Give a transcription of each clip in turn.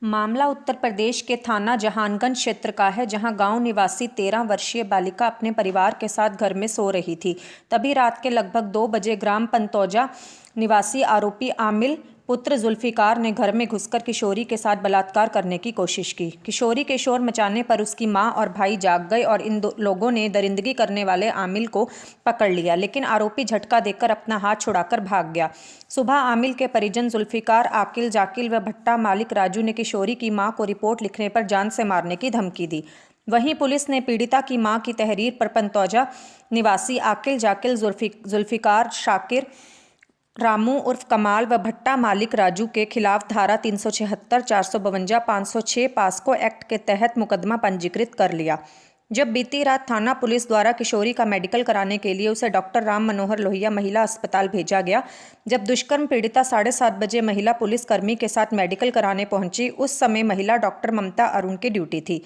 मामला उत्तर प्रदेश के थाना जहानगंज क्षेत्र का है, जहां गांव निवासी 13 वर्षीय बालिका अपने परिवार के साथ घर में सो रही थी। तभी रात के लगभग 2 बजे ग्राम पंतौजा निवासी आरोपी आमिल पुत्र जुल्फिकार ने घर में घुसकर किशोरी के साथ बलात्कार करने की कोशिश की। किशोरी के शोर मचाने पर उसकी मां और भाई जाग गए और इन लोगों ने दरिंदगी करने वाले आमिल को पकड़ लिया, लेकिन आरोपी झटका देकर अपना हाथ छुड़ाकर भाग गया। सुबह आमिल के परिजन जुल्फिकार, आकिल, जाकिल व भट्टा मालिक राजू ने किशोरी की मां को रिपोर्ट लिखने पर जान से मारने की धमकी दी। वहीं पुलिस ने पीड़िता की मां की तहरीर पर पंतौजा निवासी आकिल, जाकिल, जुल्फिकार, शाकिर, रामू उर्फ कमाल व भट्टा मालिक राजू के खिलाफ धारा 376, 452, 506 पास्को एक्ट के तहत मुकदमा पंजीकृत कर लिया। जब बीती रात थाना पुलिस द्वारा किशोरी का मेडिकल कराने के लिए उसे डॉक्टर राम मनोहर लोहिया महिला अस्पताल भेजा गया। जब दुष्कर्म पीड़िता 7:30 बजे महिला पुलिसकर्मी के साथ मेडिकल कराने पहुंची, उस समय महिला डॉक्टर ममता अरुण की ड्यूटी थी,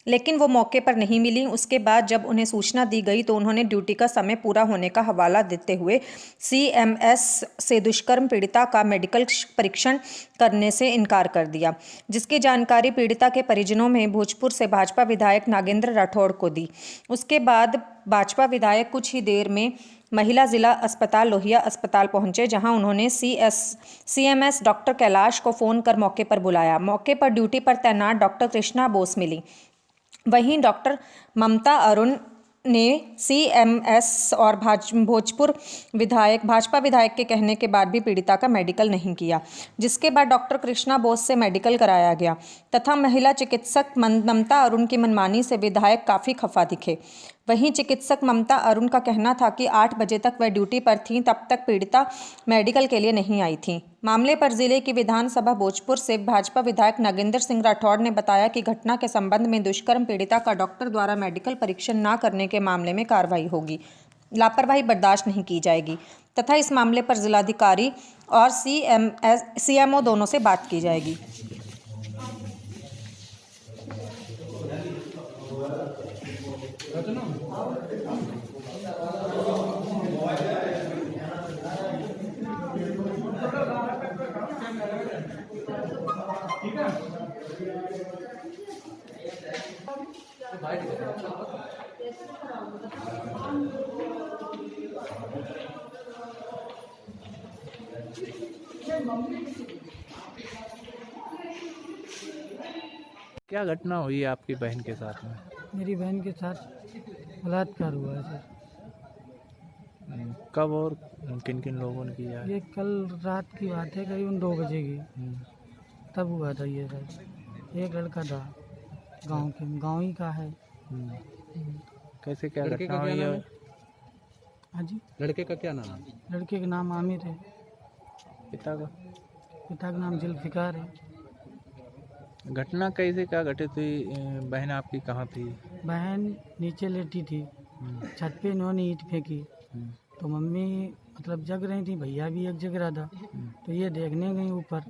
लेकिन वो मौके पर नहीं मिली। उसके बाद जब उन्हें सूचना दी गई तो उन्होंने ड्यूटी का समय पूरा होने का हवाला देते हुए CMS से दुष्कर्म पीड़िता का मेडिकल परीक्षण करने से इनकार कर दिया, जिसकी जानकारी पीड़िता के परिजनों में भोजपुर से भाजपा विधायक नागेंद्र राठौड़ को दी। उसके बाद भाजपा विधायक कुछ ही देर में महिला जिला अस्पताल लोहिया अस्पताल पहुंचे, जहां उन्होंने CMS डॉक्टर कैलाश को फोन कर मौके पर बुलाया। मौके पर ड्यूटी पर तैनात डॉक्टर कृष्णा बोस मिली। वहीं डॉक्टर ममता अरुण ने CMS और भोजपुर भाजपा विधायक के कहने के बाद भी पीड़िता का मेडिकल नहीं किया, जिसके बाद डॉक्टर कृष्णा बोस से मेडिकल कराया गया तथा महिला चिकित्सक ममता अरुण की मनमानी से विधायक काफ़ी खफा दिखे। वहीं चिकित्सक ममता अरुण का कहना था कि 8 बजे तक वह ड्यूटी पर थीं, तब तक पीड़िता मेडिकल के लिए नहीं आई थी। मामले पर जिले की विधानसभा भोजपुर से भाजपा विधायक नागेंद्र सिंह राठौड़ ने बताया कि घटना के संबंध में दुष्कर्म पीड़िता का डॉक्टर द्वारा मेडिकल परीक्षण न करने के मामले में कार्रवाई होगी। लापरवाही बर्दाश्त नहीं की जाएगी तथा इस मामले पर जिलाधिकारी और CMO दोनों से बात की जाएगी। क्या घटना हुई आपकी बहन के साथ में? मेरी बहन के साथ बलात्कार हुआ है सर। कब और किन किन लोगों ने किया है? ये कल रात की बात है, करीबन 2 बजे की तब हुआ था ये सर। एक लड़का था गाँव ही का है। कैसे क्या घटना हुई है? हाँ जी। लड़के का क्या नाम है? लड़के का नाम आमिर है, पिता पिता का नाम जुल्फिकार है। घटना कैसे क्या घटित हुई? बहन आपकी कहाँ थी? बहन नीचे लेटी थी, छत पे इन्होंने ईंट फेंकी तो मम्मी मतलब जग रही थी, भैया भी एक जग रहा था। तो ये देखने गई ऊपर,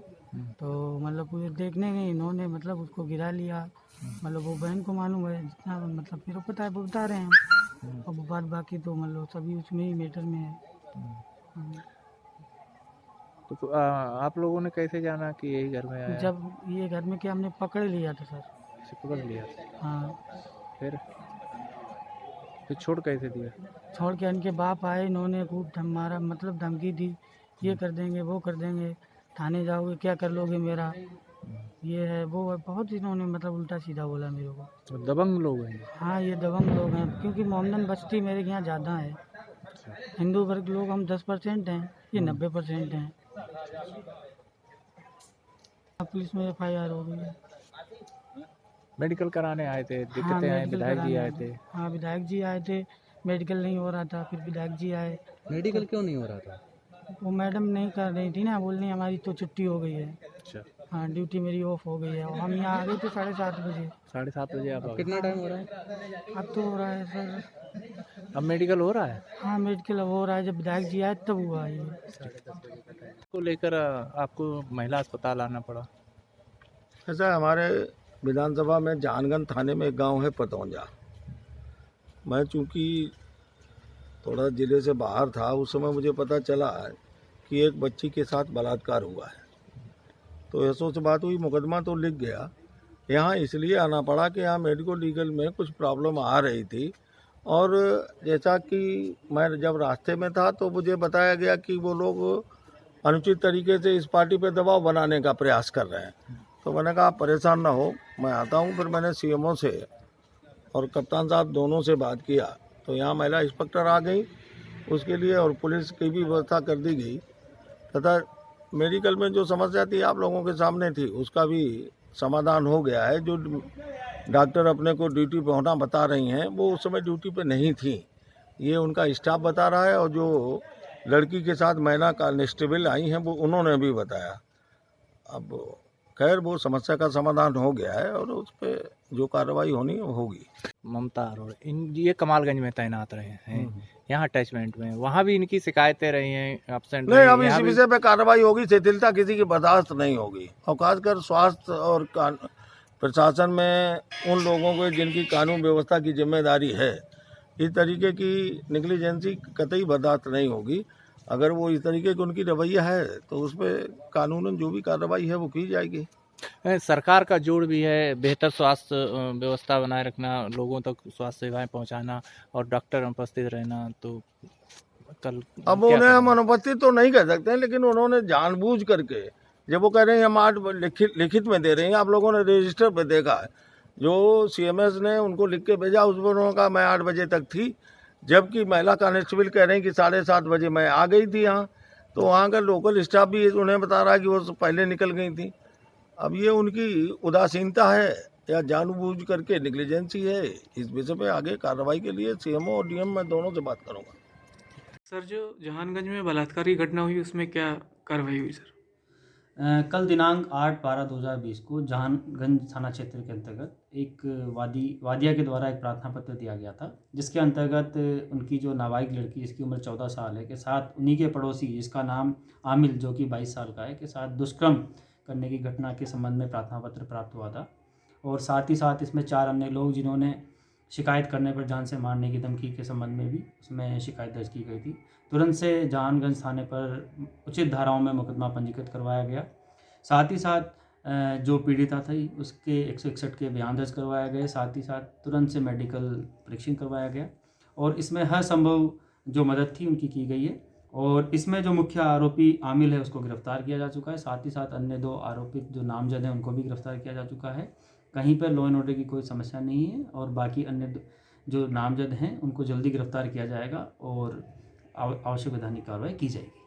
तो मतलब देखने गई, इन्होंने मतलब उसको गिरा लिया। मतलब वो बहन को मालूम है, जितना मतलब फिर पता है वो बता रहे हैं। और बात बाकी तो मतलब सभी उसमें ही मैटर में है। तो आप लोगों ने कैसे जाना कि यही घर में आया? जब ये घर में क्या हमने पकड़ लिया था सर। पकड़ लिया? हाँ। फिर छोड़ कैसे दिया? छोड़ के इनके बाप आए, इन्होंने खूब मारा, मतलब धमकी दी, ये कर देंगे वो कर देंगे, थाने जाओगे क्या कर लोगे मेरा, ये है वो है। बहुत इन्होंने मतलब उल्टा सीधा बोला मेरे को। तो दबंग लोग हैं? हाँ, ये दबंग लोग हैं, क्योंकि मोहम्मदन बस्ती मेरे यहाँ ज़्यादा है। हिंदू वर्ग लोग हम 10% हैं, ये 90% हैं। पुलिस में FIR हो गई है। मेडिकल कराने आए थे, दिक्कतें आई, विधायक जी आए थे? हाँ, विधायक जी आए थे, मेडिकल नहीं हो रहा था, फिर विधायक जी आए। मेडिकल क्यों नहीं हो रहा था? वो मैडम नहीं कर रही थी ना, बोलने हमारी तो छुट्टी हो गई है। अच्छा। हाँ, ड्यूटी मेरी ऑफ हो गई है और हम यहाँ आ गए थे 7:30 बजे। 7:30 बजे आप आ गए? कितना टाइम हो रहा है? अब तो हो रहा है सर। अब मेडिकल हो रहा है? हाँ, मेडिकल अब हो रहा है, जब विधायक जी आए तब हुआ ये। को लेकर आपको महिला अस्पताल आना पड़ा? ऐसा हमारे विधानसभा में जहानगंज थाने में एक गांव है पतौंजा। मैं चूँकि थोड़ा ज़िले से बाहर था, उस समय मुझे पता चला है कि एक बच्ची के साथ बलात्कार हुआ है। तो एसओ से बात हुई, मुकदमा तो लिख गया। यहाँ इसलिए आना पड़ा कि यहाँ मेडिको लीगल में कुछ प्रॉब्लम आ रही थी, और जैसा कि मैं जब रास्ते में था तो मुझे बताया गया कि वो लोग अनुचित तरीके से इस पार्टी पे दबाव बनाने का प्रयास कर रहे हैं। तो मैंने कहा आप परेशान ना हो, मैं आता हूँ। फिर मैंने सीएमओ से और कप्तान साहब दोनों से बात किया, तो यहाँ महिला इंस्पेक्टर आ गई उसके लिए, और पुलिस की भी व्यवस्था कर दी गई, तथा मेडिकल में जो समस्या थी आप लोगों के सामने थी, उसका भी समाधान हो गया है। जो डॉक्टर अपने को ड्यूटी पे होना बता रही हैं, वो उस समय ड्यूटी पे नहीं थी, ये उनका स्टाफ बता रहा है, और जो लड़की के साथ महिला कांस्टेबल आई हैं वो उन्होंने भी बताया। अब खैर वो समस्या का समाधान हो गया है, और उस पर जो कार्रवाई होनी है वो होगी। ममता अरोड़ा ये कमालगंज में तैनात रहे हैं, यहाँ अटैचमेंट में, वहाँ भी इनकी शिकायतें रही हैं, एब्सेंट नहीं, अब यहाँ इस भी- विषय पे कार्रवाई होगी, शिथिलता किसी की बर्दाश्त नहीं होगी, और खासकर स्वास्थ्य और प्रशासन में उन लोगों को जिनकी कानून व्यवस्था की जिम्मेदारी है, इस तरीके की निग्लिजेंसी कतई बर्दाश्त नहीं होगी। अगर वो इस तरीके की उनकी रवैया है तो उस पर कानूनन जो भी कार्रवाई है वो की जाएगी। सरकार का जोड़ भी है, बेहतर स्वास्थ्य व्यवस्था बनाए रखना, लोगों तक स्वास्थ्य सेवाएं पहुंचाना और डॉक्टर उपस्थित रहना। तो कल अब क्या उन्हें हम करें? अनुपस्थित तो नहीं कह सकते हैं, लेकिन उन्होंने जानबूझ करके, जब वो कह रहे हैं हम 8 लिखित में दे रहे हैं, आप लोगों ने रजिस्टर पे देखा है, जो सीएमएस ने उनको लिख के भेजा उसमें उन्होंने कहा मैं 8 बजे तक थी, जबकि महिला कांस्टेबल कह रहे हैं कि 7:30 बजे मैं आ गई थी यहाँ। तो वहाँ का लोकल स्टाफ भी उन्हें बता रहा है कि वो पहले निकल गई थी। अब ये उनकी उदासीनता है या जानबूझ करके निग्लिजेंसी है, इस विषय पे आगे कार्रवाई के लिए सीएमओ और डीएम मैं दोनों से बात करूँगा। सर, जो जहानगंज में बलात्कार की घटना हुई उसमें क्या कार्रवाई हुई सर? कल दिनांक 8/12/2020 को जहानगंज थाना क्षेत्र के अंतर्गत एक वादिया के द्वारा एक प्रार्थना पत्र दिया गया था, जिसके अंतर्गत उनकी जो नाबालिग लड़की जिसकी उम्र 14 साल है के साथ उन्हीं के पड़ोसी जिसका नाम आमिल जो कि 22 साल का है के साथ दुष्कर्म करने की घटना के संबंध में प्रार्थना पत्र प्राप्त हुआ था। और साथ ही साथ इसमें 4 अन्य लोग जिन्होंने शिकायत करने पर जान से मारने की धमकी के संबंध में भी उसमें शिकायत दर्ज की गई थी। तुरंत से जहानगंज थाने पर उचित धाराओं में मुकदमा पंजीकृत करवाया गया। साथ ही साथ जो पीड़िता थी उसके 161 के बयान दर्ज करवाया गए। साथ ही साथ तुरंत से मेडिकल परीक्षण करवाया गया, और इसमें हर संभव जो मदद थी उनकी की गई है। और इसमें जो मुख्य आरोपी आमिल है उसको गिरफ्तार किया जा चुका है। साथ ही साथ अन्य 2 आरोपित जो नामजद हैं उनको भी गिरफ्तार किया जा चुका है। कहीं पर लॉ एंड ऑर्डर की कोई समस्या नहीं है, और बाकी अन्य जो नामजद हैं उनको जल्दी गिरफ्तार किया जाएगा और आवश्यक वैधानिक कार्रवाई की जाएगी।